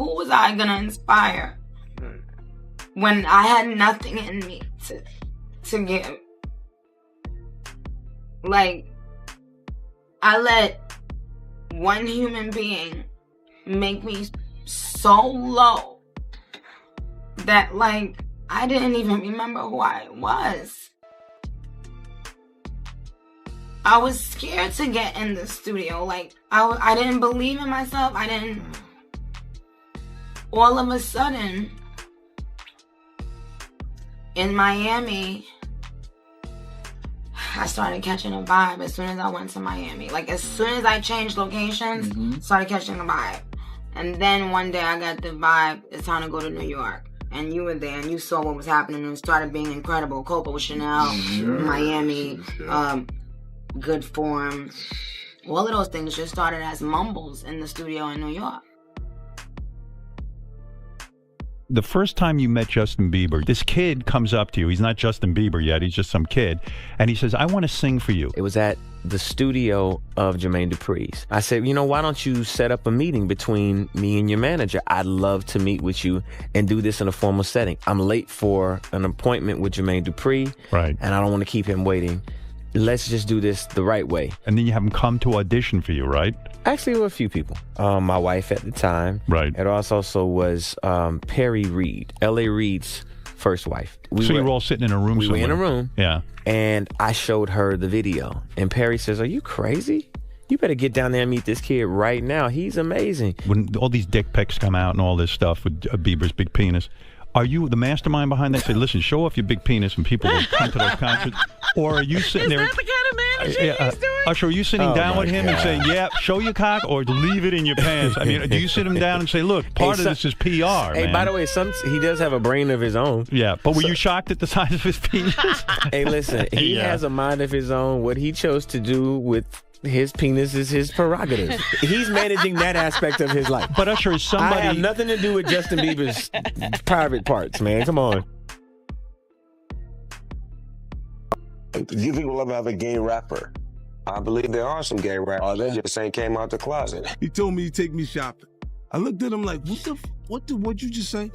who was I gonna inspire when I had nothing in me to give? Like, I let one human being make me so low that, like, I didn't even remember who I was. I was scared to get in the studio. Like, I didn't believe in myself. All of a sudden, in Miami, I started catching a vibe as soon as I went to Miami. Like, as soon as I changed locations, started catching a vibe. And then one day I got the vibe, it's time to go to New York. And you were there and you saw what was happening and it started being incredible. Coco Chanel, Miami, Good Form. All of those things just started as mumbles in the studio in New York. The first time you met Justin Bieber, this kid comes up to you. He's not Justin Bieber yet. He's just some kid. And he says, I want to sing for you. It was at the studio of Jermaine Dupri's. I said, you know, why don't you set up a meeting between me and your manager? I'd love to meet with you and do this in a formal setting. I'm late for an appointment with Jermaine Dupri. Right. And I don't want to keep him waiting. Let's just do this the right way. And then you have him come to audition for you, right? Actually, there were a few people. My wife at the time. Right. It also was Perry Reed, L.A. Reid's first wife. You were all sitting in a room somewhere. We were in a room. Yeah. And I showed her the video. And Perry says, are you crazy? You better get down there and meet this kid right now. He's amazing. When all these dick pics come out and all this stuff with Bieber's big penis, are you the mastermind behind that? Say, listen, show off your big penis and people will come to those concerts. Or are you sitting there? Is that the kind of manager he's doing? Usher, are you sitting down with him and saying, yeah, show your cock or leave it in your pants? I mean, do you sit him down and say, look, part of this is PR, Hey, man. by the way, he does have a brain of his own. Yeah, but were you shocked at the size of his penis? Hey, listen, he has a mind of his own. What he chose to do with his penis is his prerogative. He's managing that aspect of his life. But Usher, is somebody... I have nothing to do with Justin Bieber's private parts, man. Come on. Do you think we'll ever have a gay rapper? I believe there are some gay rappers. They just ain't came out the closet. He told me he'd take me shopping. I looked at him like, what'd you just say?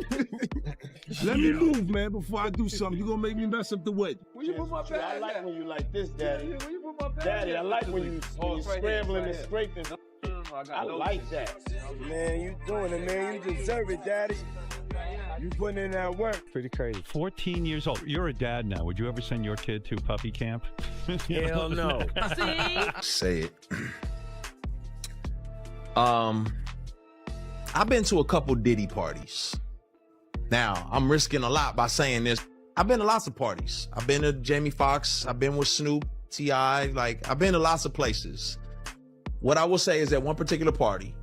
Let me move, man, before I do something. You gonna make me mess up the wedding. Will you put my bag? I like when you like this, Daddy. Will you put my bag? Daddy, I like when you scrambling and scraping. I like that. Man, you doing it, man. You deserve it, Daddy. You putting in that work. Pretty crazy. 14 years old. You're a dad now. Would you ever send your kid to puppy camp? Hell no. Say it. I've been to a couple Diddy parties. Now, I'm risking a lot by saying this. I've been to lots of parties. I've been to Jamie Foxx. I've been with Snoop, T.I. Like, I've been to lots of places. What I will say is that one particular party,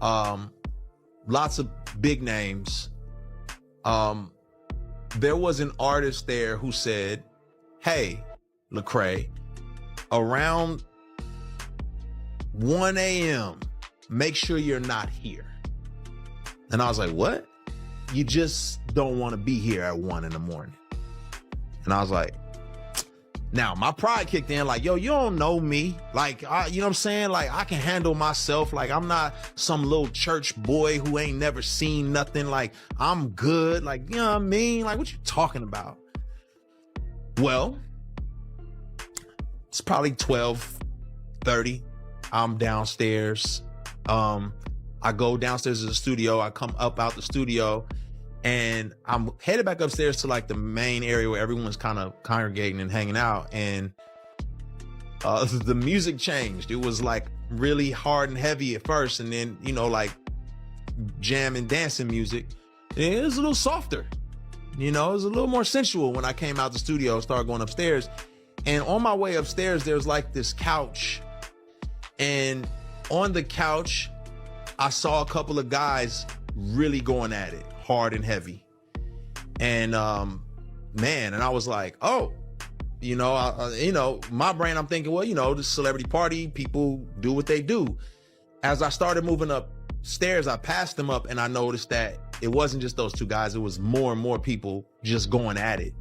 lots of big names. There was an artist there who said, hey, Lecrae, around 1 a.m., make sure you're not here. And I was like, what? You just don't want to be here at 1 in the morning. And I was like, now my pride kicked in like, yo, you don't know me. Like, you know what I'm saying? Like, I can handle myself. Like, I'm not some little church boy who ain't never seen nothing. Like, I'm good. Like, you know what I mean? Like, what you talking about? Well, it's probably 12:30. I'm downstairs. I go downstairs to the studio. I come up out the studio and I'm headed back upstairs to like the main area where everyone's kind of congregating and hanging out. And the music changed. It was like really hard and heavy at first. And then, you know, like jam and dancing music. And it was a little softer. You know, it was a little more sensual when I came out the studio and started going upstairs. And on my way upstairs, there's like this couch. And on the couch, I saw a couple of guys really going at it hard and heavy. And man, and I was like, oh, you know, my brain, I'm thinking, well, you know, the celebrity party, people do what they do. As I started moving upstairs, I passed them up and I noticed that it wasn't just those two guys. It was more and more people just going at it.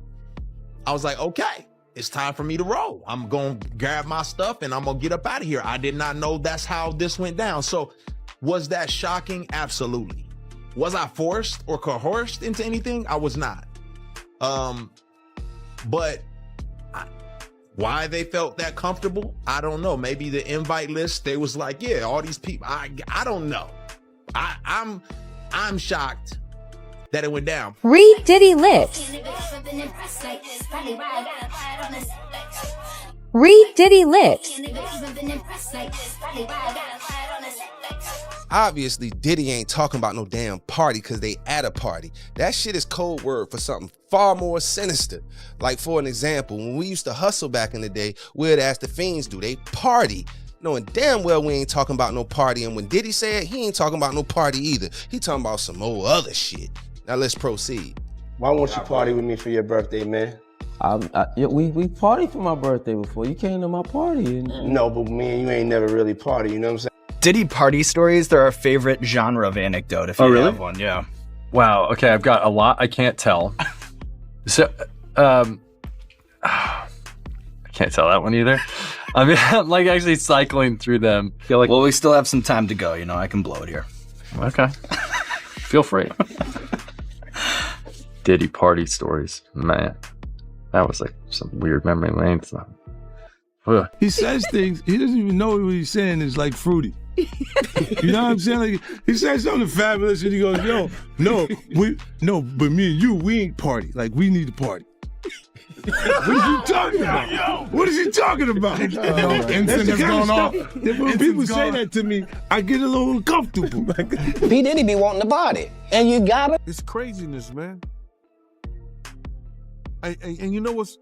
I was like, okay, it's time for me to roll. I'm going to grab my stuff and I'm going to get up out of here. I did not know that's how this went down. So was that shocking? Absolutely. Was I forced or coerced into anything? I was not. But why they felt that comfortable, I don't know. Maybe the invite list, they was like, yeah, all these people. I don't know. I'm shocked that it went down. Read Diddy lips. Read Diddy lips. Obviously, Diddy ain't talking about no damn party because they at a party. That shit is code word for something far more sinister. Like, for an example, when we used to hustle back in the day, we'd ask the fiends, do they party? Knowing damn well we ain't talking about no party. And when Diddy said, he ain't talking about no party either. He talking about some old other shit. Now let's proceed. Why won't you party with me for your birthday, man? We partied for my birthday before. You came to my party. No, but me and you ain't never really party, you know what I'm saying? Diddy party stories, they're our favorite genre of anecdote, if you have one, yeah. Wow, okay, I've got a lot I can't tell. So, I can't tell that one either. I mean, I'm like actually cycling through them. Well, we still have some time to go, I can blow it here. Okay. Feel free. Diddy party stories, man. That was like some weird memory lane stuff. Ugh. He says things, he doesn't even know what he's saying is like fruity. You know what I'm saying? Like, he says something fabulous and he goes, yo, but me and you, we ain't party. Like, we need to party. What is he talking about? What is he talking about? That's the kind of stuff that when people say that to me, I get a little uncomfortable. P. Diddy be wanting to party, and you got it. It's craziness, man. And you know what's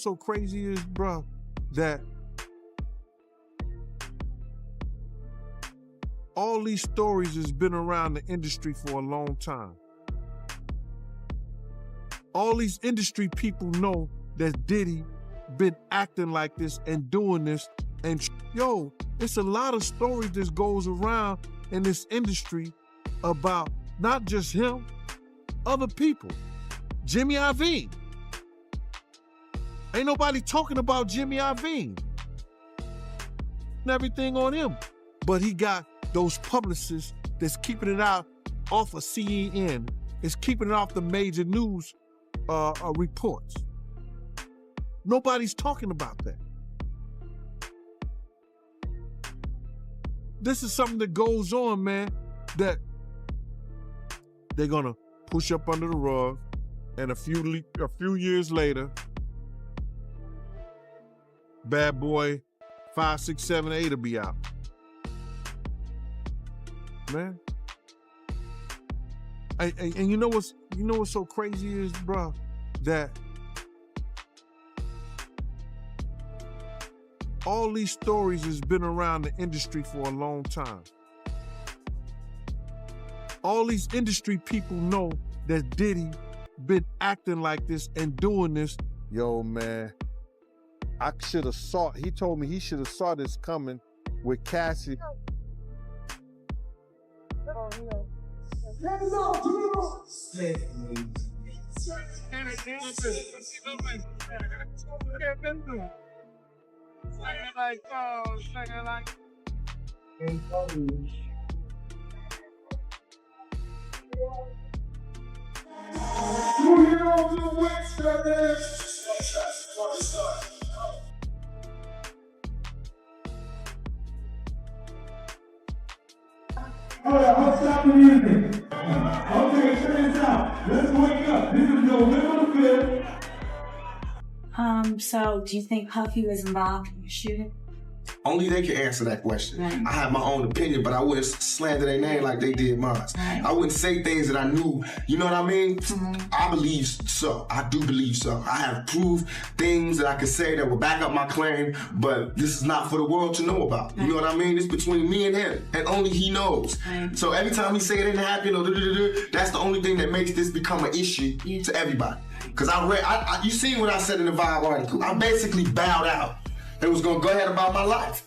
so crazy is, bro, that all these stories has been around the industry for a long time. All these industry people know that Diddy been acting like this and doing this. And yo, it's a lot of stories that goes around in this industry about not just him, other people. Jimmy Iovine. Ain't nobody talking about Jimmy Iovine. And everything on him. But he got those publicists that's keeping it out off of CNN. It's keeping it off the major news reports. Nobody's talking about that. This is something that goes on, man, that they're gonna push up under the rug, and a few years later, Bad Boy 5, 6, 7, 8 will be out. Man. And you know what's so crazy is, bro, that all these stories has been around the industry for a long time. All these industry people know that Diddy been acting like this and doing this. Yo, man, I should have saw, he told me he should have saw this coming with Cassie. Let's stop the music. Okay, check this out. Let's wake up. This is November 5th. So do you think Puffy was involved in the shooting? Only they can answer that question. Right. I have my own opinion, but I wouldn't slander their name like they did mine. Right. I wouldn't say things that I knew, you know what I mean? I believe so. I do believe so. I have proved things that I could say that will back up my claim, but this is not for the world to know about. You know what I mean? It's between me and him, and only he knows. Right. So every time he say it didn't happen, or that's the only thing that makes this become an issue to everybody. Because you seen what I said in the Vibe article. I basically bowed out and was gonna go ahead about my life.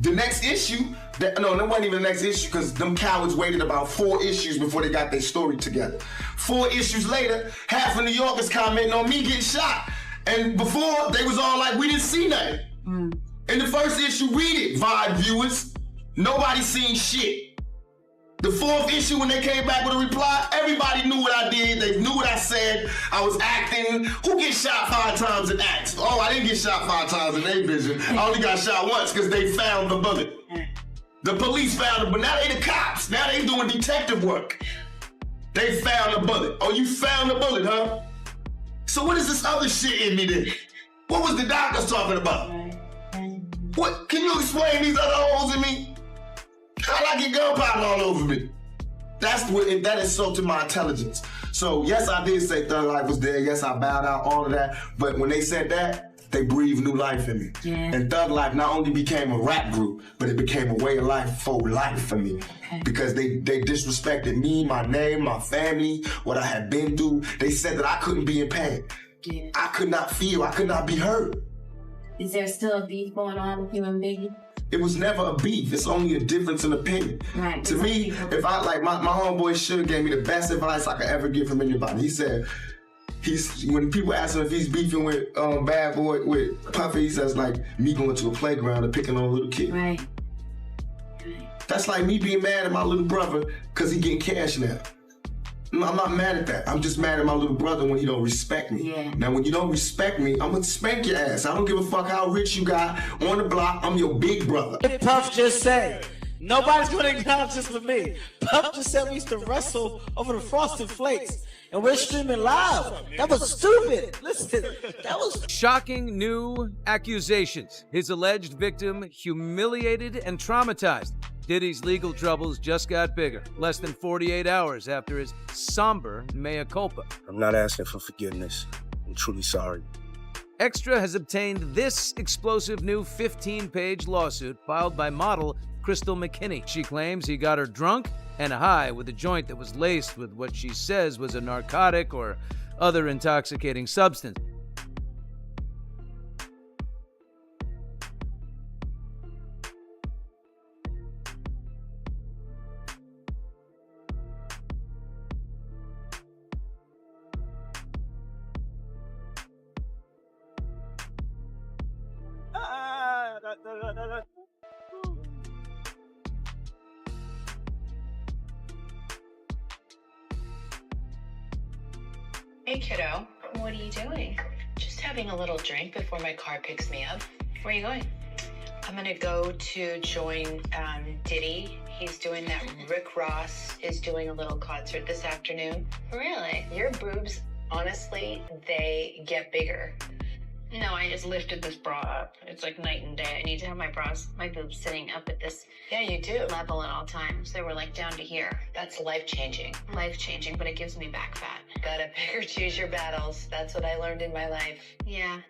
The next issue, that wasn't even the next issue because them cowards waited about 4 issues before they got their story together. 4 issues later, half of New Yorkers commenting on me getting shot. And before, they was all like, we didn't see nothing. In the first issue, read it, Vibe viewers. Nobody seen shit. The fourth issue, when they came back with a reply, everybody knew what I did. They knew what I said. I was acting. Who gets shot 5 times in acts? Oh, I didn't get shot 5 times in their vision. I only got shot once because they found the bullet. The police found it, but now they the cops. Now they doing detective work. They found the bullet. Oh, you found the bullet, huh? So what is this other shit in me then? What was the doctors talking about? What? Can you explain these other holes in me? How'd I get gunpowder all over me? That insulted my intelligence. So yes, I did say Thug Life was there. Yes, I bowed out, all of that. But when they said that, they breathed new life in me. Yeah. And Thug Life not only became a rap group, but it became a way of life for life for me. Okay. Because they disrespected me, my name, my family, what I had been through. They said that I couldn't be in pain. Yeah. I could not feel, I could not be heard. Is there still a beef going on with you and Biggie? It was never a beef. It's only a difference in opinion. Right. To me, if I, like, my homeboy Suge gave me the best advice I could ever get from anybody. He said, when people ask him if he's beefing with Bad Boy, with Puffy, he says, like, me going to a playground and picking on a little kid. Right. That's like me being mad at my little brother because he getting cash now. I'm not mad at that. I'm just mad at my little brother when he don't respect me. Yeah. Now, when you don't respect me, I'm gonna spank your ass. I don't give a fuck how rich you got on the block. I'm your big brother. What did Puff just say? Nobody's gonna acknowledge this for me. Puff just said we used to wrestle over the Frosted Flakes, and we're streaming live. That was stupid. Listen, that was shocking new accusations. His alleged victim humiliated and traumatized. Diddy's legal troubles just got bigger, less than 48 hours after his somber mea culpa. I'm not asking for forgiveness. I'm truly sorry. Extra has obtained this explosive new 15-page lawsuit filed by model Crystal McKinney. She claims he got her drunk and high with a joint that was laced with what she says was a narcotic or other intoxicating substance. Hey kiddo, what are you doing? Just having a little drink before my car picks me up. Where are you going? I'm gonna go to join Diddy. He's doing that. Rick Ross is doing a little concert this afternoon. Really? Your boobs, honestly, they get bigger. No, I just lifted this bra up. It's like night and day. I need to have my boobs sitting up at this level at all times. They were like down to here. That's life-changing. Life-changing, but it gives me back fat. Gotta pick or choose your battles. That's what I learned in my life. Yeah.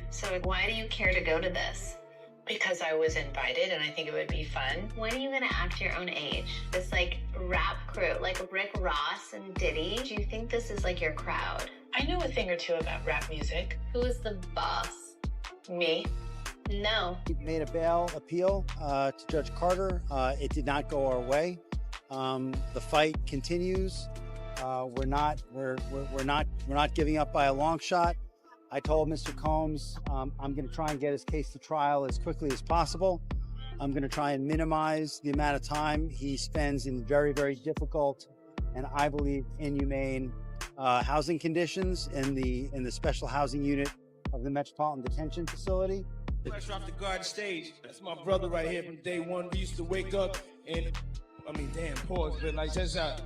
So why do you care to go to this? Because I was invited and I think it would be fun. When are you gonna act your own age? This like rap crew, like Rick Ross and Diddy. Do you think this is like your crowd? I know a thing or two about rap music. Who is the boss? Me? No. We made a bail appeal to Judge Carter. It did not go our way. The fight continues. We're not giving up by a long shot. I told Mr. Combs I'm going to try and get his case to trial as quickly as possible. I'm going to try and minimize the amount of time he spends in very, very difficult and I believe inhumane housing conditions in the special housing unit of the Metropolitan Detention Facility. Fresh off the garden stage. That's my brother right here from day one. We used to wake up and, pause, but like just back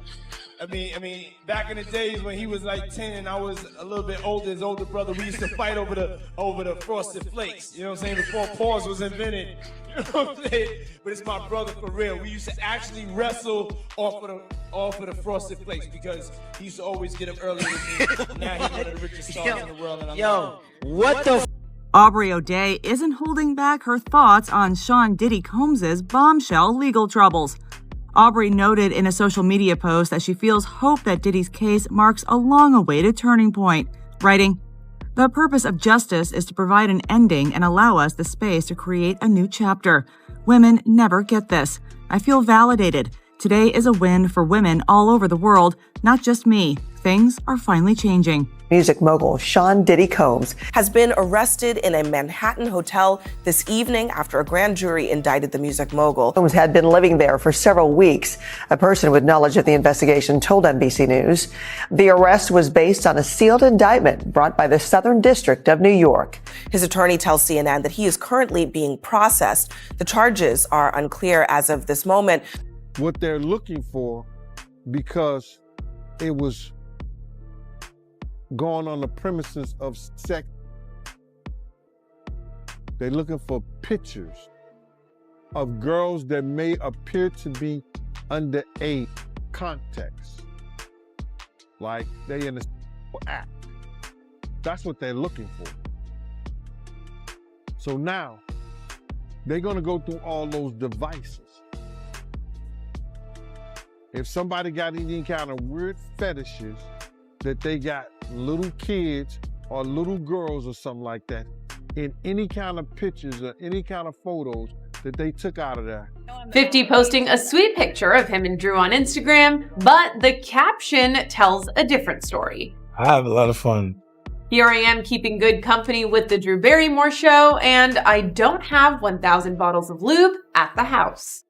in the days when he was like 10 and I was a little bit older, his older brother, we used to fight over the Frosted Flakes. You know what I'm saying? Before pause was invented. You know what I'm saying? But it's my brother for real. We used to actually wrestle off of the Frosted Flakes because he used to always get up early with me. Now he's one of the richest stars in the world. And what the Aubrey O'Day isn't holding back her thoughts on Sean Diddy Combs' bombshell legal troubles. Aubrey noted in a social media post that she feels hope that Diddy's case marks a long-awaited turning point, writing, "The purpose of justice is to provide an ending and allow us the space to create a new chapter. Women never get this. I feel validated. Today is a win for women all over the world, not just me. Things are finally changing. Music mogul Sean Diddy Combs has been arrested in a Manhattan hotel this evening after a grand jury indicted the music mogul. Combs had been living there for several weeks. A person with knowledge of the investigation told NBC News the arrest was based on a sealed indictment brought by the Southern District of New York. His attorney tells CNN that he is currently being processed. The charges are unclear as of this moment. What they're looking for, because it was going on the premises of sex. They're looking for pictures of girls that may appear to be underage context. Like they in a act. That's what they're looking for. So now, they're gonna go through all those devices. If somebody got any kind of weird fetishes that they got little kids or little girls or something like that in any kind of pictures or any kind of photos that they took out of there. 50 posting a sweet picture of him and Drew on Instagram, but the caption tells a different story. I have a lot of fun. Here I am keeping good company with the Drew Barrymore show, and I don't have 1,000 bottles of lube at the house.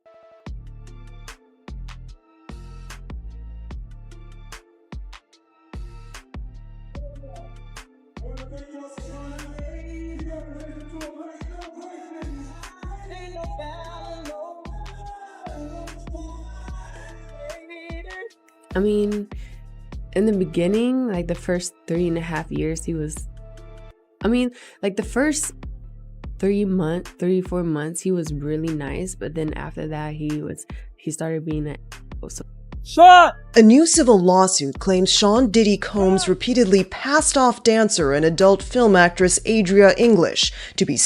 I mean, in the beginning, like the first 3.5 years, he was, the first 3-4 months, he was really nice. But then after that, he started being A new civil lawsuit claims Sean Diddy Combs repeatedly passed off dancer and adult film actress Adria English to be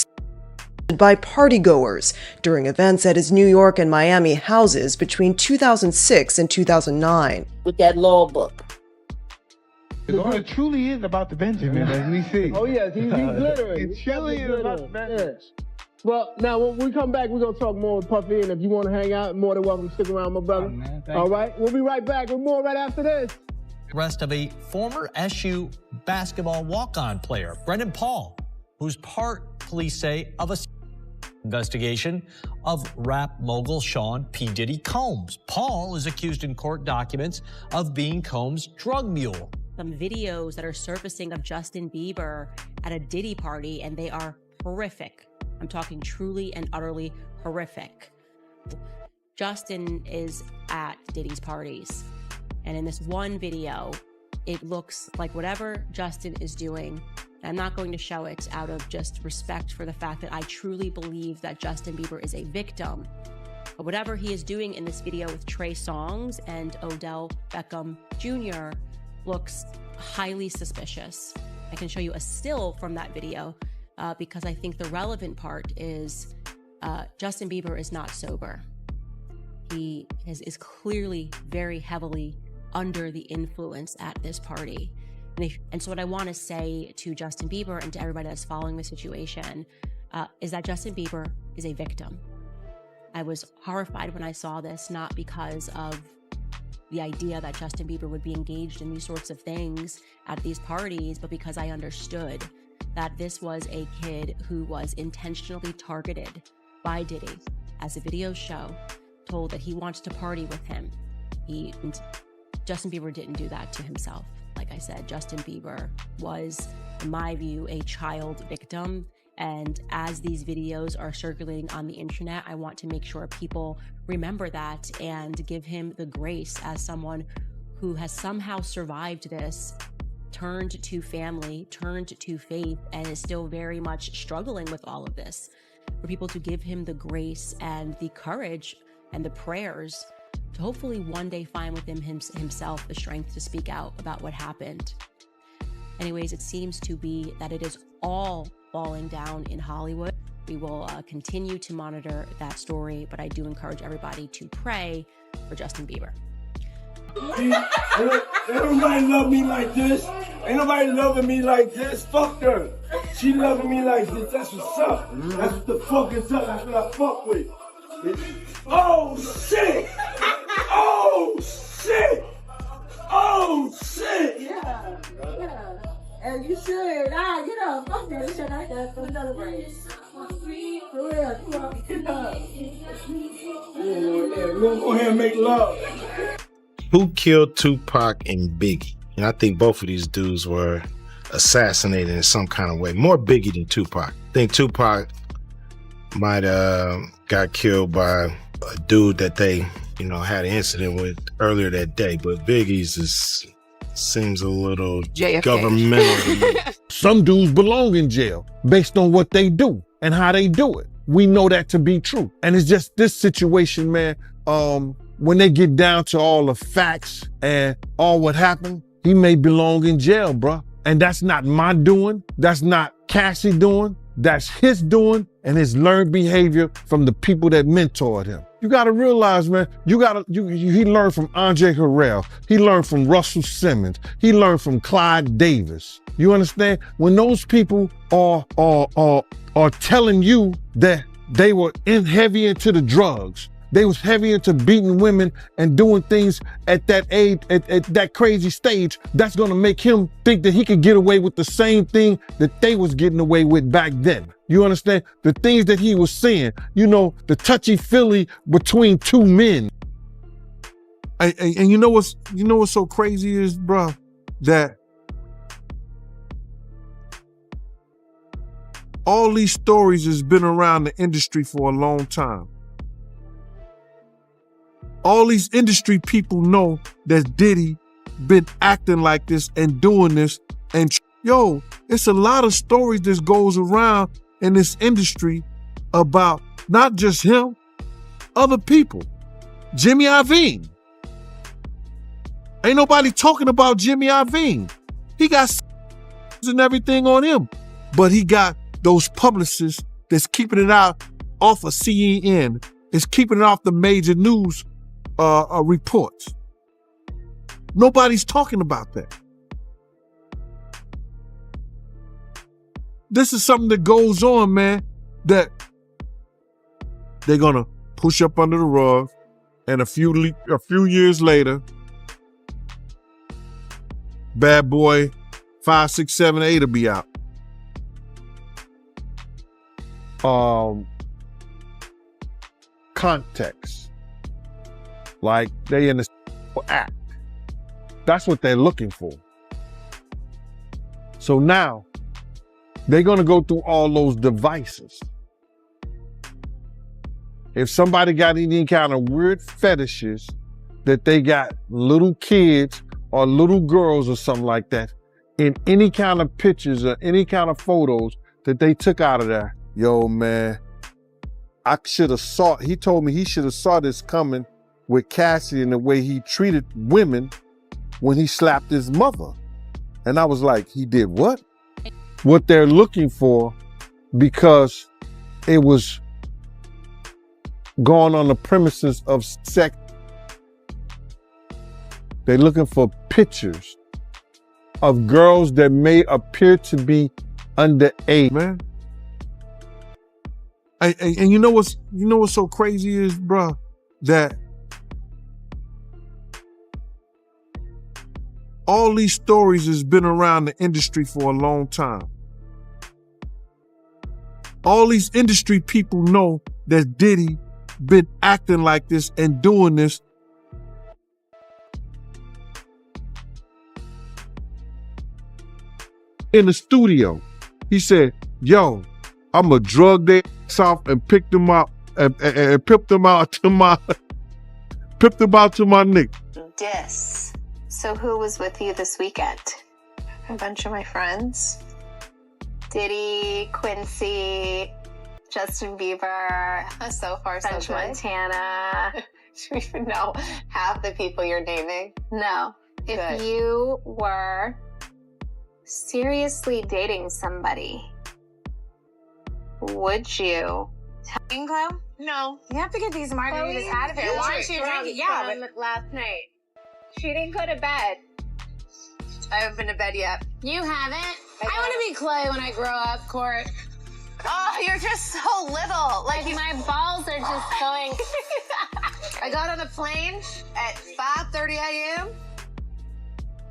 by partygoers during events at his New York and Miami houses between 2006 and 2009. With that law book. It truly is about the Benjamin, as we see. Oh yes, he's glittering. It truly is about the Benjamin. Yeah. Well, now when we come back, we're gonna talk more with Puffy, and if you want to hang out, more than welcome to stick around, my brother. All right, we'll be right back with more right after this. Arrest of a former SU basketball walk-on player, Brendan Paul, who's part, police say, of a investigation of rap mogul Sean P. Diddy Combs. Paul is accused in court documents of being Combs' drug mule. Some videos that are surfacing of Justin Bieber at a Diddy party, and they are horrific. I'm talking truly and utterly horrific. Justin is at Diddy's parties, and in this one video, it looks like whatever Justin is doing, I'm not going to show it out of just respect for the fact that I truly believe that Justin Bieber is a victim. But whatever he is doing in this video with Trey Songz and Odell Beckham Jr. looks highly suspicious. I can show you a still from that video because I think the relevant part is Justin Bieber is not sober. He is clearly very heavily under the influence at this party. And so what I want to say to Justin Bieber and to everybody that's following the situation is that Justin Bieber is a victim. I was horrified when I saw this, not because of the idea that Justin Bieber would be engaged in these sorts of things at these parties, but because I understood that this was a kid who was intentionally targeted by Diddy, as the videos show, told that he wants to party with him. Justin Bieber didn't do that to himself. Like I said, Justin Bieber was, in my view, a child victim. And as these videos are circulating on the internet, I want to make sure people remember that and give him the grace as someone who has somehow survived this, turned to family, turned to faith, and is still very much struggling with all of this. For people to give him the grace and the courage and the prayers to hopefully one day find within himself the strength to speak out about what happened. Anyways, it seems to be that it is all falling down in Hollywood. We will continue to monitor that story, but I do encourage everybody to pray for Justin Bieber. Ain't nobody love me like this. Ain't nobody loving me like this. Fuck her. She loving me like this. That's what's up. That's what the fuck is up. That's what I fuck with. Oh shit! Oh, shit! Oh, shit! Yeah. And you should. Get up. Fuck that. You should like that for another race. For real. Come on. Get up. Yeah. We're gonna go ahead and make love. Who killed Tupac and Biggie? And I think both of these dudes were assassinated in some kind of way. More Biggie than Tupac. I think Tupac might got killed by a dude that they, had an incident with earlier that day. But Biggie's seems a little JFK. Governmental to me. Some dudes belong in jail based on what they do and how they do it. We know that to be true. And it's just this situation, man, when they get down to all the facts and all what happened, he may belong in jail, bruh. And that's not my doing. That's not Cassie doing. That's his doing and his learned behavior from the people that mentored him. You gotta realize, man, he learned from Andre Harrell. He learned from Russell Simmons. He learned from Clyde Davis. You understand? When those people are telling you that they were heavy into the drugs, they was heavy into beating women and doing things at that age, at that crazy stage, that's gonna make him think that he could get away with the same thing that they was getting away with back then. You understand? The things that he was saying, the touchy-feely between two men. And you know what's so crazy is, bruh, that all these stories has been around the industry for a long time. All these industry people know that Diddy been acting like this and doing this. And it's a lot of stories that goes around in this industry about not just him, other people. Jimmy Iovine. Ain't nobody talking about Jimmy Iovine. He got and everything on him. But he got those publicists that's keeping it out off of CNN, is keeping it off the major news reports. Nobody's talking about that. This is something that goes on, man, that they're gonna push up under the rug, and a few years later, Bad Boy 5, 6, 7, 8 will be out. Context. Like they in the act. That's what they're looking for. So now they're gonna go through all those devices. If somebody got any kind of weird fetishes that they got little kids or little girls or something like that in any kind of pictures or any kind of photos that they took out of there, yo man, I should have saw. He told me he should have saw this coming with Cassie and the way he treated women when he slapped his mother. And I was like, he did what? What they're looking for, because it was going on the premises of sex. They're looking for pictures of girls that may appear to be underage, man. And you know what's so crazy is, bruh, that all these stories has been around the industry for a long time. All these industry people know that Diddy been acting like this and doing this. In the studio, he said, yo, I'ma drug their ass off and pick them out and pip them out to my nigga. Dis. So who was with you this weekend? A bunch of my friends. Diddy, Quincy, Justin Bieber, so far so good. Montana. Do you even know half the people you're naming? No. Good. If you were seriously dating somebody, would you? Drinking club? No. You have to get these margaritas out of here. Why aren't you drinking? Yeah, but last night. She didn't go to bed. I haven't been to bed yet. You haven't? I want to be Clay when I grow up, Court. Oh, you're just so little. Like my balls are just going I got on a plane at 5:30 a.m.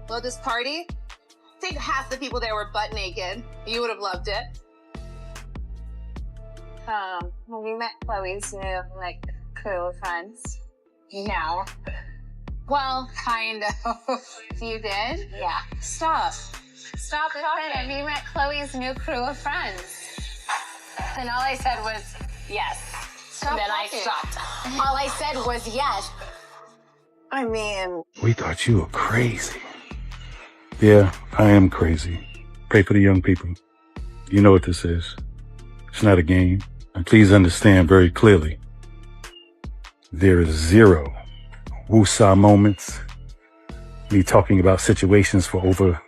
Well, this party, I think half the people there were butt naked. You would have loved it. Have you met Chloe's new, crew of friends? No. Well, kind of. You did? Yeah. Stop it. Have you met Chloe's new crew of friends? And all I said was, yes. Stop then talking. I stopped. All I said was yes. I mean... We thought you were crazy. Yeah, I am crazy. Pray for the young people. You know what this is. It's not a game. And please understand very clearly, there is zero woosah moments, me talking about situations for over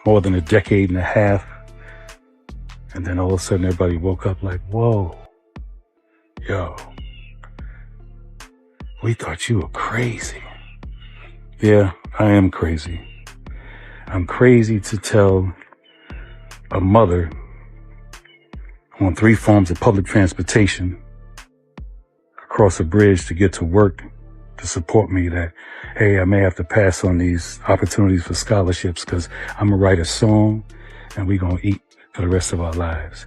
more than a decade and a half, and then all of a sudden everybody woke up like, whoa, yo, we thought you were crazy. Yeah, I am crazy. I'm crazy to tell a mother on 3 forms of public transportation across a bridge to get to work to support me that, hey, I may have to pass on these opportunities for scholarships because I'm going to write a song and we're going to eat for the rest of our lives.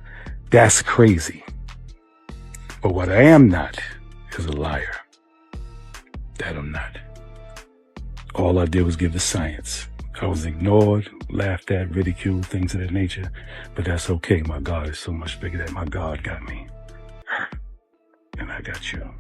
That's crazy. But what I am not is a liar. That I'm not. All I did was give the science. I was ignored, laughed at, ridiculed, things of that nature. But that's okay. My God is so much bigger that my God got me. And I got you.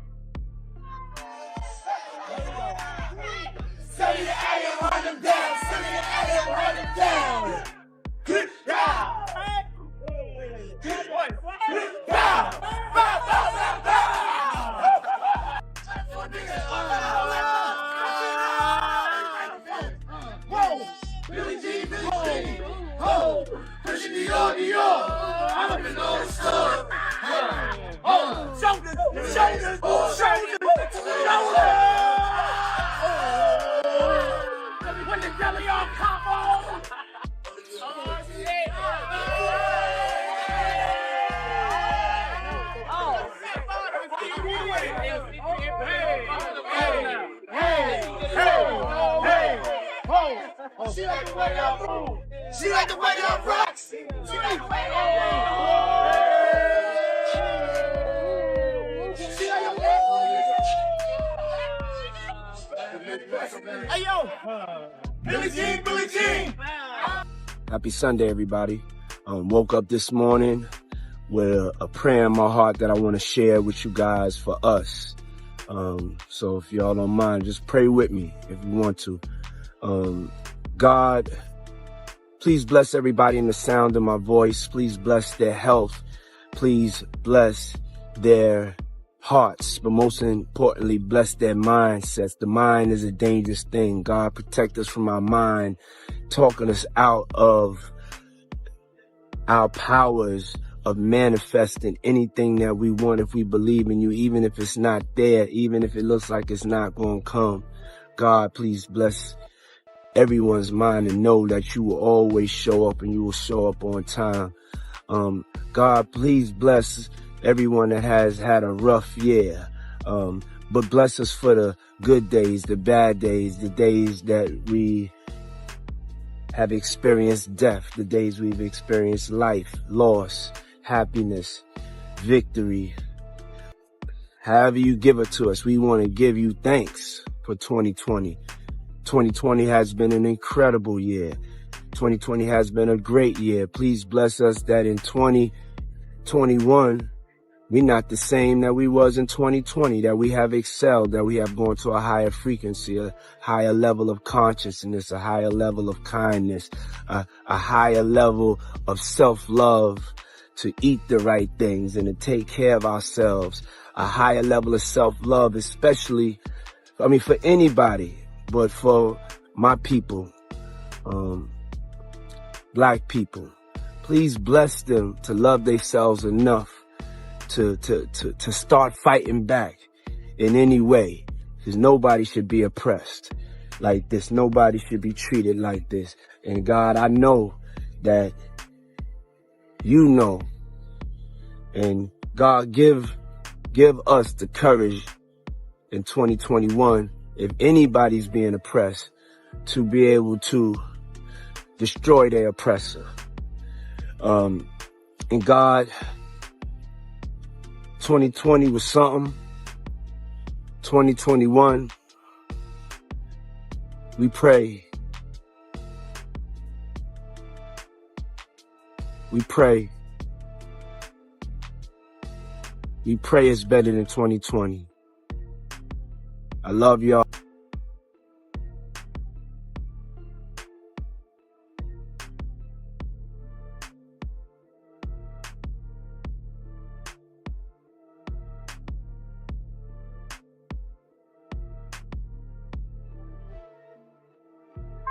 She like the way y'all move. She like the way y'all rock. She like the way y'all move. Hey yo, Billie Jean. Happy Sunday, everybody. Woke up this morning with a prayer in my heart that I want to share with you guys for us. So if y'all don't mind, just pray with me if you want to. God, please bless everybody in the sound of my voice. Please bless their health. Please bless their hearts, but most importantly, bless their mindsets. The mind is a dangerous thing. God, protect us from our mind, talking us out of our powers of manifesting anything that we want if we believe in you, even if it's not there, even if it looks like it's not going to come. God, please bless everyone's mind and know that you will always show up and you will show up on time. God, please bless everyone that has had a rough year. But bless us for the good days, the bad days, the days that we have experienced death, the days we've experienced life, loss, happiness, victory. However you give it to us, we want to give you thanks for 2020. 2020 has been an incredible year. 2020 has been a great year. Please bless us that in 2021, we're not the same that we was in 2020, that we have excelled, that we have gone to a higher frequency, a higher level of consciousness, a higher level of kindness, a higher level of self-love, to eat the right things and to take care of ourselves, a higher level of self-love, especially, for anybody, but for my people, Black people. Please bless them to love themselves enough to start fighting back in any way, because nobody should be oppressed like this. Nobody should be treated like this. And God, I know that you know, and God, give us the courage in 2021, if anybody's being oppressed, to be able to destroy their oppressor. And God, 2020 was something. 2021, we pray. We pray. We pray it's better than 2020. I love y'all.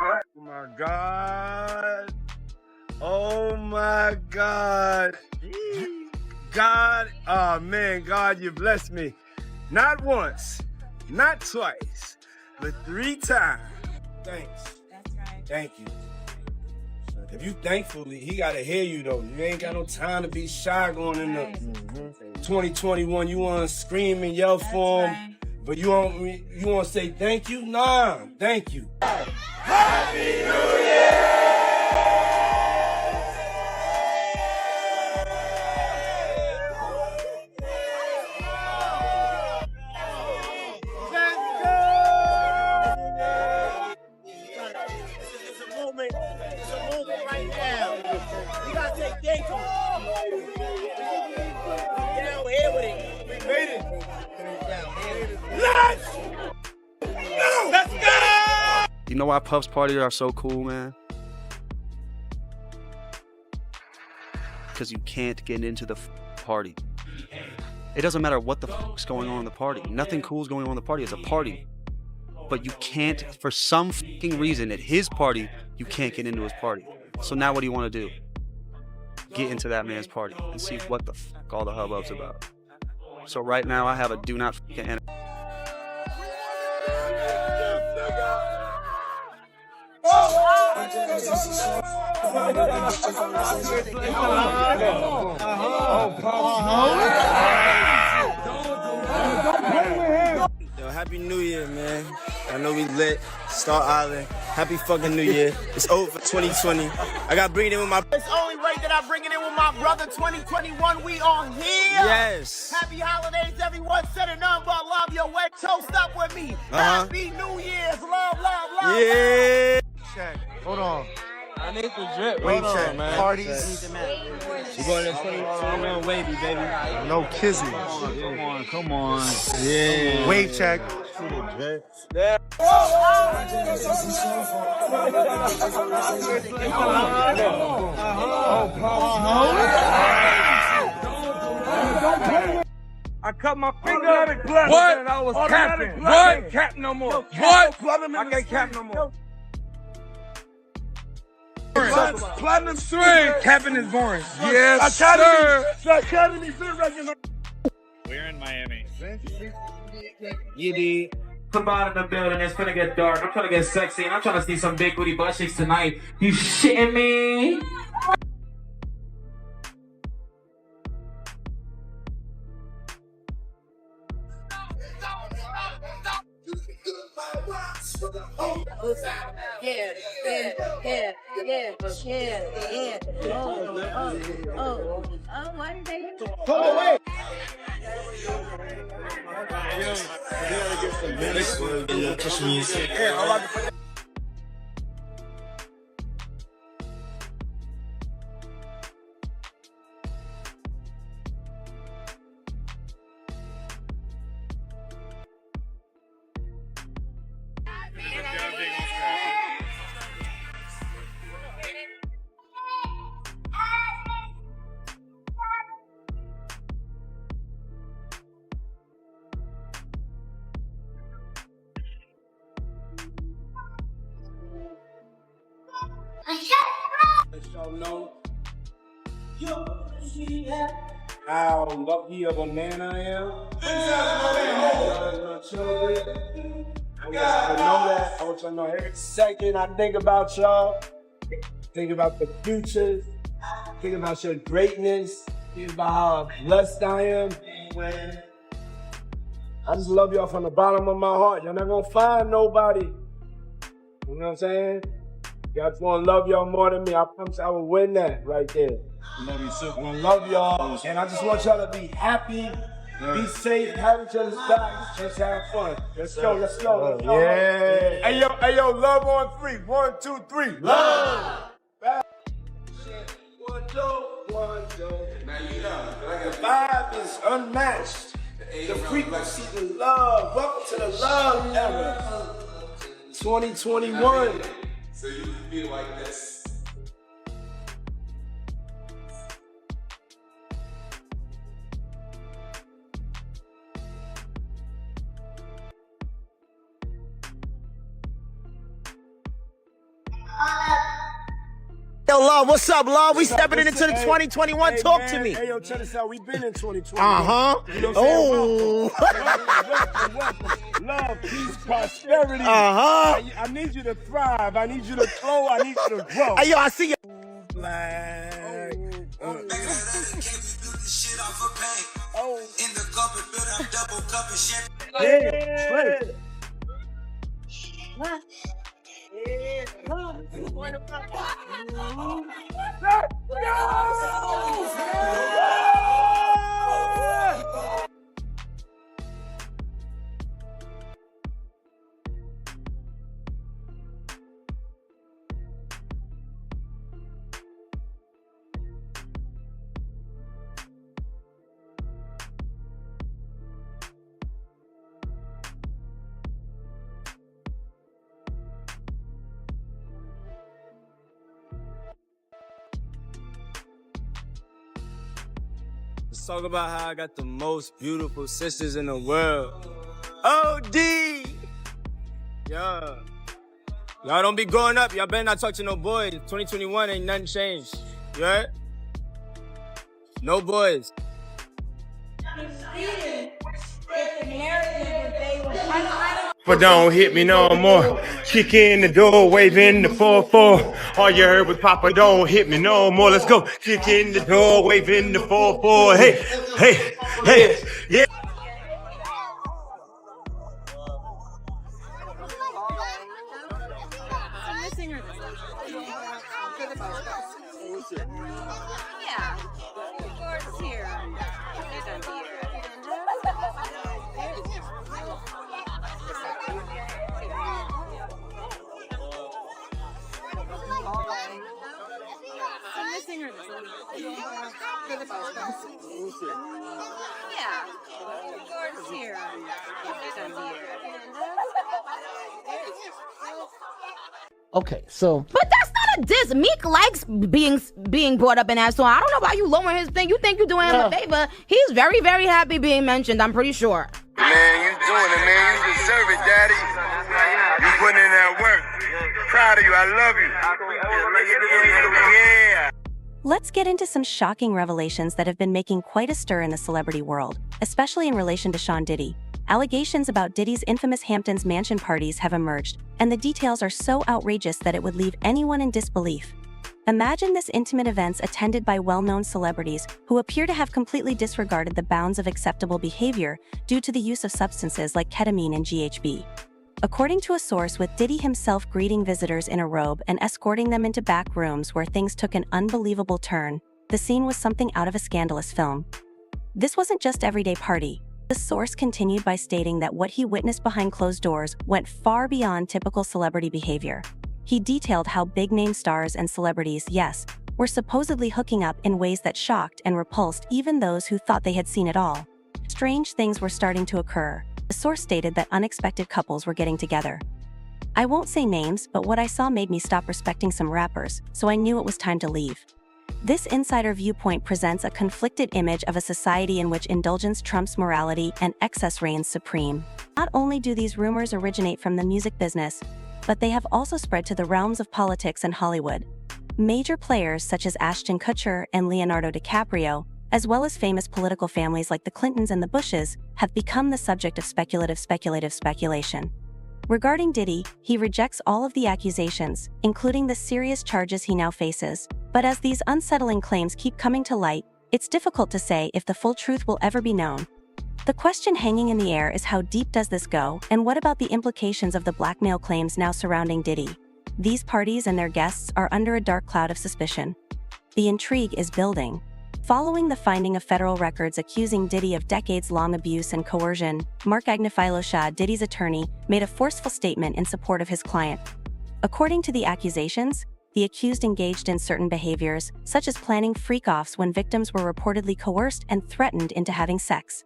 Oh my God. Oh my God. God, oh man, God, you blessed me. Not once, not twice, but 3 times. Thanks. That's right. Thank you. If you thankful, he gotta hear you though. You ain't got no time to be shy going into 2021. You wanna scream and yell for him, but you wanna say thank you? Nah, thank you. Happy New Year! You know why Puff's parties are so cool, man? Because you can't get into the party. It doesn't matter what the fuck's going on in the party. Nothing cool's going on in the party. It's a party. But you can't, for some fucking reason, at his party, you can't get into his party. So now what do you want to do? Get into that man's party and see what the fuck all the hubbub's about. So right now I have a do not fucking enter. Yo, Happy New Year, man. I know we lit. Star Island. Happy fucking New Year. It's over 2020. I got to bring it in with my... It's only right that I bring it in with my brother. 2021, we are here. Yes. Happy holidays, everyone. Sending none but love your way. Toast up with me. Happy New Year's. Love, love, love. Yeah. Check. Hold on. I need the drip. Wait, check. Man. Parties. You going to 2021 wavy, baby. No kizzy. Come on. Yeah. Wave check. Yeah. I cut my finger. What? And I was Captain. What? Cap no more. What? I can't cap no more. Platinum string. Captain is boring. Yes, sir. The Academy been recognized. We're in Miami. You did. Come out in the building, it's gonna get dark. I'm trying to get sexy, and I'm trying to see some big booty butt cheeks tonight. You shitting me? Why did they pull away? How lucky of a man I am. I want y'all to know that. I want y'all to know every second I think about y'all. Think about the future. Think about your greatness. Think about how blessed I am. I just love y'all from the bottom of my heart. Y'all not gonna find nobody. You know what I'm saying? Y'all just wanna love y'all more than me. I promise I will win that right there. Love you too. I wanna love y'all, and I just want y'all to be happy, be safe, have each other's backs, just have fun. Let's go, let's go, let's go. Yeah. Hey yo, love on 3. 1, 2, 3. Love! 1, 2, 1, 2. Now you know. The vibe is unmatched. The frequency, the love. Welcome to the love era. 2021. So you feel like this. Yo, Love, what's up, Love? We stepping into the 2021. Talk to me. Hey, yo, check this out. We been in 2020. Uh-huh. You know what I'm saying? Welcome. Love, peace, prosperity. Uh-huh. I need you to thrive. I need you to flow. I need you to grow. Hey, yo, I see you. In the carpet, but I'm double cupping shit. Yeah. What? Let's talk about how I got the most beautiful sisters in the world. OD! Yeah. Y'all don't be growing up. Y'all better not talk to no boys. 2021 ain't nothing changed. You heard? No boys. But don't hit me no more. Kick in the door, waving the 4-4. All you heard was Papa, don't hit me no more. Let's go. Kick in the door, waving the 4-4. Hey, hey, hey, yeah. Okay, so But that's not a diss. Meek likes being brought up in that song. I don't know why you lowering his thing. You think you're doing him a favor. He's very, very happy being mentioned, I'm pretty sure. Man, you doing it, man. You deserve it, daddy. You putting in that work. Proud of you. I love you. Yeah. Let's get into some shocking revelations that have been making quite a stir in the celebrity world, especially in relation to Sean Diddy. Allegations about Diddy's infamous Hamptons mansion parties have emerged, and the details are so outrageous that it would leave anyone in disbelief. Imagine this intimate events attended by well-known celebrities who appear to have completely disregarded the bounds of acceptable behavior due to the use of substances like ketamine and GHB. According to a source with Diddy himself greeting visitors in a robe and escorting them into back rooms where things took an unbelievable turn, the scene was something out of a scandalous film. This wasn't just everyday party. The source continued by stating that what he witnessed behind closed doors went far beyond typical celebrity behavior. He detailed how big-name stars and celebrities, yes, were supposedly hooking up in ways that shocked and repulsed even those who thought they had seen it all. Strange things were starting to occur. The source stated that unexpected couples were getting together. I won't say names, but what I saw made me stop respecting some rappers, so I knew it was time to leave. This insider viewpoint presents a conflicted image of a society in which indulgence trumps morality and excess reigns supreme. Not only do these rumors originate from the music business, but they have also spread to the realms of politics and Hollywood. Major players such as Ashton Kutcher and Leonardo DiCaprio, as well as famous political families like the Clintons and the Bushes, have become the subject of speculative speculation. Regarding Diddy, he rejects all of the accusations, including the serious charges he now faces. But as these unsettling claims keep coming to light, it's difficult to say if the full truth will ever be known. The question hanging in the air is how deep does this go, and what about the implications of the blackmail claims now surrounding Diddy? These parties and their guests are under a dark cloud of suspicion. The intrigue is building. Following the finding of federal records accusing Diddy of decades-long abuse and coercion, Mark Agnifilo, Diddy's attorney, made a forceful statement in support of his client. According to the accusations, the accused engaged in certain behaviors, such as planning freak-offs when victims were reportedly coerced and threatened into having sex.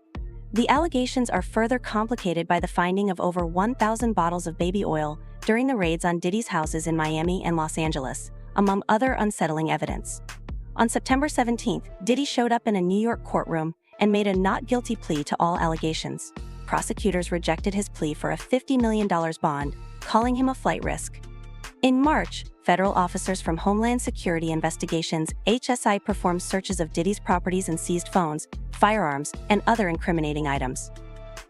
The allegations are further complicated by the finding of over 1,000 bottles of baby oil during the raids on Diddy's houses in Miami and Los Angeles, among other unsettling evidence. On September 17th, Diddy showed up in a New York courtroom and made a not guilty plea to all allegations. Prosecutors rejected his plea for a $50 million bond, calling him a flight risk. In March, federal officers from Homeland Security Investigations (HSI) performed searches of Diddy's properties and seized phones, firearms, and other incriminating items.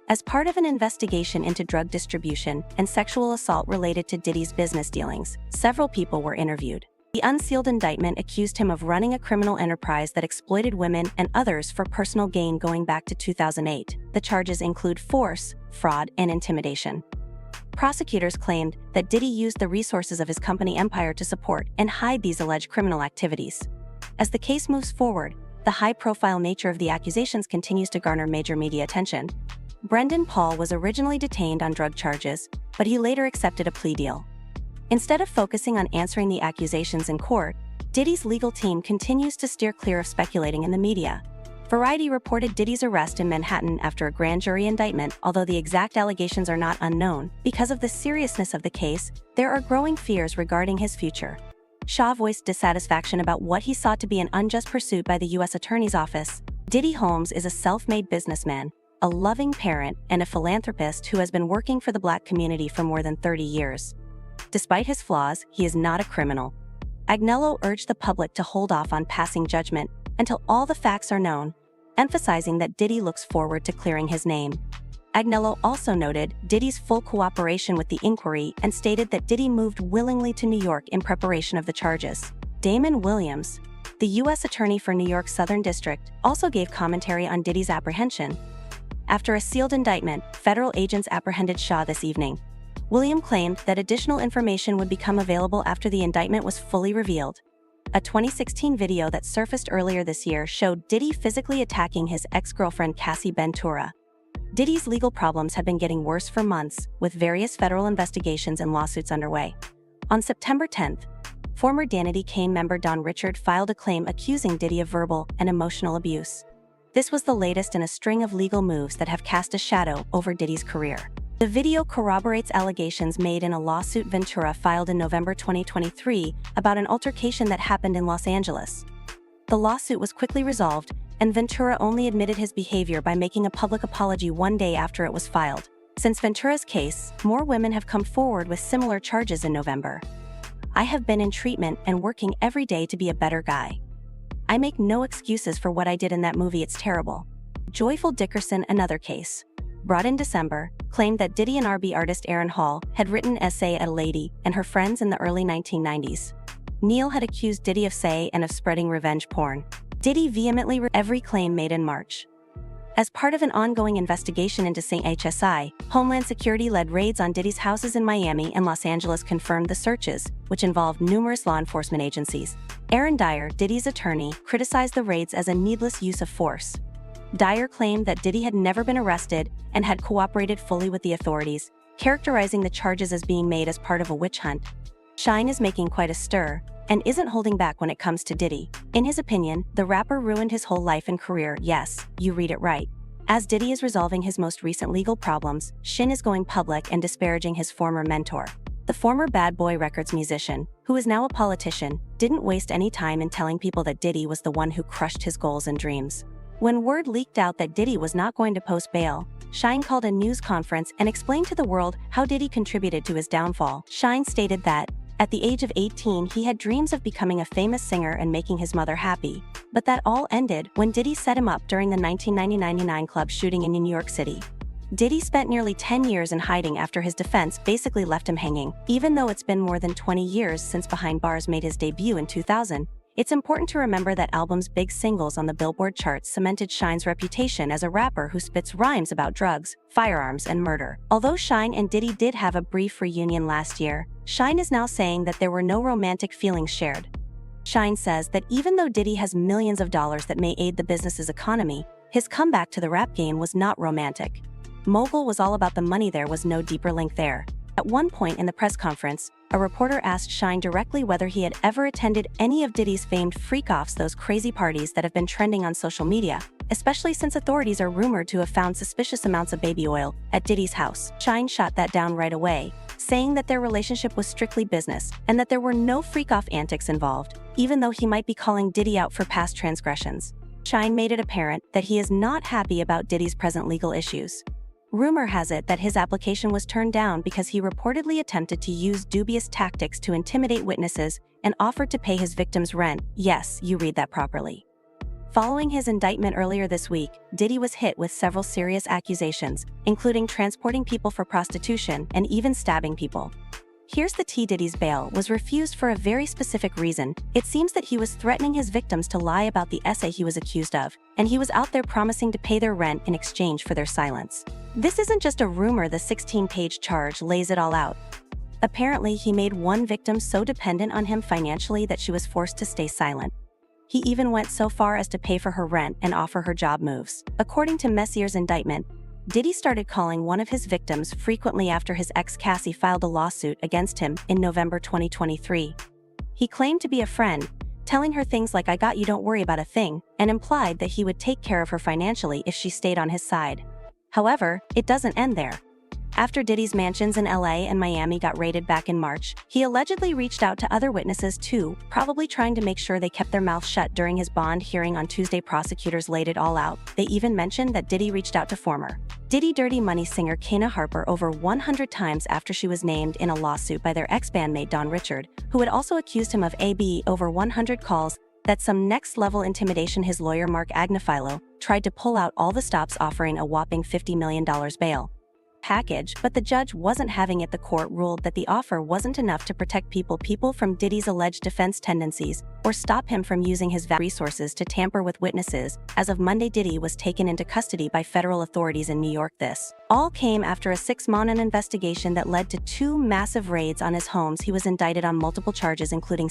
As part of an investigation into drug distribution and sexual assault related to Diddy's business dealings, several people were interviewed. The unsealed indictment accused him of running a criminal enterprise that exploited women and others for personal gain going back to 2008. The charges include force, fraud, and intimidation. Prosecutors claimed that Diddy used the resources of his company empire to support and hide these alleged criminal activities. As the case moves forward, the high-profile nature of the accusations continues to garner major media attention. Brendan Paul was originally detained on drug charges, but he later accepted a plea deal. Instead of focusing on answering the accusations in court, Diddy's legal team continues to steer clear of speculating in the media. Variety reported Diddy's arrest in Manhattan after a grand jury indictment, although the exact allegations are not unknown. Because of the seriousness of the case, there are growing fears regarding his future. Shaw voiced dissatisfaction about what he saw to be an unjust pursuit by the U.S. Attorney's Office. Diddy Combs is a self-made businessman, a loving parent, and a philanthropist who has been working for the Black community for more than 30 years. Despite his flaws, he is not a criminal. Agnello urged the public to hold off on passing judgment until all the facts are known, emphasizing that Diddy looks forward to clearing his name. Agnello also noted Diddy's full cooperation with the inquiry and stated that Diddy moved willingly to New York in preparation of the charges. Damon Williams, the U.S. Attorney for New York's Southern District, also gave commentary on Diddy's apprehension. After a sealed indictment, federal agents apprehended Shaw this evening. William claimed that additional information would become available after the indictment was fully revealed. A 2016 video that surfaced earlier this year showed Diddy physically attacking his ex-girlfriend Cassie Ventura. Diddy's legal problems had been getting worse for months, with various federal investigations and lawsuits underway. On September 10th, former Danity Kane member Don Richard filed a claim accusing Diddy of verbal and emotional abuse. This was the latest in a string of legal moves that have cast a shadow over Diddy's career. The video corroborates allegations made in a lawsuit Ventura filed in November 2023 about an altercation that happened in Los Angeles. The lawsuit was quickly resolved, and Ventura only admitted his behavior by making a public apology one day after it was filed. Since Ventura's case, more women have come forward with similar charges in November. I have been in treatment and working every day to be a better guy. I make no excuses for what I did in that movie, it's terrible. Joyful Dickerson, another case, brought in December, claimed that Diddy and R&B artist Aaron Hall had written an essay at a lady and her friends in the early 1990s. Neil had accused Diddy of say and of spreading revenge porn. Diddy vehemently every claim made in March. As part of an ongoing investigation into HSI, Homeland Security led raids on Diddy's houses in Miami and Los Angeles confirmed the searches, which involved numerous law enforcement agencies. Aaron Dyer, Diddy's attorney, criticized the raids as a needless use of force. Dyer claimed that Diddy had never been arrested and had cooperated fully with the authorities, characterizing the charges as being made as part of a witch hunt. Shine is making quite a stir and isn't holding back when it comes to Diddy. In his opinion, the rapper ruined his whole life and career. Yes, you read it right. As Diddy is resolving his most recent legal problems, Shin is going public and disparaging his former mentor. The former Bad Boy Records musician, who is now a politician, didn't waste any time in telling people that Diddy was the one who crushed his goals and dreams. When word leaked out that Diddy was not going to post bail, Shine called a news conference and explained to the world how Diddy contributed to his downfall. Shine stated that, at the age of 18, he had dreams of becoming a famous singer and making his mother happy. But that all ended when Diddy set him up during the 1999 club shooting in New York City. Diddy spent nearly 10 years in hiding after his defense basically left him hanging. Even though it's been more than 20 years since Behind Bars made his debut in 2000, It's important to remember that album's big singles on the Billboard charts cemented Shine's reputation as a rapper who spits rhymes about drugs, firearms, and murder. Although Shine and Diddy did have a brief reunion last year, Shine is now saying that there were no romantic feelings shared. Shine says that even though Diddy has millions of dollars that may aid the business's economy, his comeback to the rap game was not romantic. Mogul was all about the money, there was no deeper link there. At one point in the press conference, a reporter asked Shine directly whether he had ever attended any of Diddy's famed freak-offs, those crazy parties that have been trending on social media, especially since authorities are rumored to have found suspicious amounts of baby oil at Diddy's house. Shine shot that down right away, saying that their relationship was strictly business and that there were no freak-off antics involved, even though he might be calling Diddy out for past transgressions. Shine made it apparent that he is not happy about Diddy's present legal issues. Rumor has it that his application was turned down because he reportedly attempted to use dubious tactics to intimidate witnesses and offered to pay his victims rent. Yes, you read that properly. Following his indictment earlier this week, Diddy was hit with several serious accusations, including transporting people for prostitution and even stabbing people. Here's the tea: Diddy's bail was refused for a very specific reason. It seems that he was threatening his victims to lie about the essay he was accused of, and he was out there promising to pay their rent in exchange for their silence. This isn't just a rumor, the 16-page charge lays it all out. Apparently, he made one victim so dependent on him financially that she was forced to stay silent. He even went so far as to pay for her rent and offer her job moves. According to Messier's indictment, Diddy started calling one of his victims frequently after his ex Cassie filed a lawsuit against him in November 2023. He claimed to be a friend, telling her things like "I got you, don't worry about a thing," and implied that he would take care of her financially if she stayed on his side. However, it doesn't end there. After Diddy's mansions in LA and Miami got raided back in March, he allegedly reached out to other witnesses too, probably trying to make sure they kept their mouths shut during his bond hearing on Tuesday. Prosecutors laid it all out. They even mentioned that Diddy reached out to former Diddy Dirty Money singer Kayna Harper over 100 times after she was named in a lawsuit by their ex-bandmate Don Richard, who had also accused him of over 100 calls. That's some next-level intimidation. His lawyer Mark Agnifilo tried to pull out all the stops, offering a whopping $50 million bail package, but the judge wasn't having it. The court ruled that the offer wasn't enough to protect people from Diddy's alleged defense tendencies or stop him from using his vast resources to tamper with witnesses. As of Monday, Diddy was taken into custody by federal authorities in New York. This all came after a 6-month investigation that led to 2 massive raids on his homes. He was indicted on multiple charges, including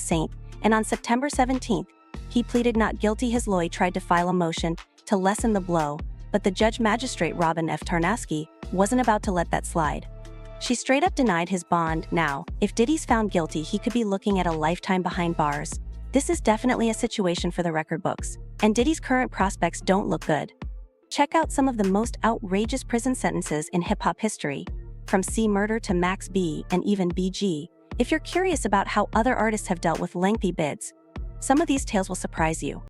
and on September 17th, he pleaded not guilty. His lawyer tried to file a motion to lessen the blow, but the judge, Magistrate Robin F. Tarnowski, wasn't about to let that slide. She straight up denied his bond. Now, if Diddy's found guilty, he could be looking at a lifetime behind bars. This is definitely a situation for the record books, and Diddy's current prospects don't look good. Check out some of the most outrageous prison sentences in hip-hop history, from C Murder to Max B and even BG. If you're curious about how other artists have dealt with lengthy bids, some of these tales will surprise you.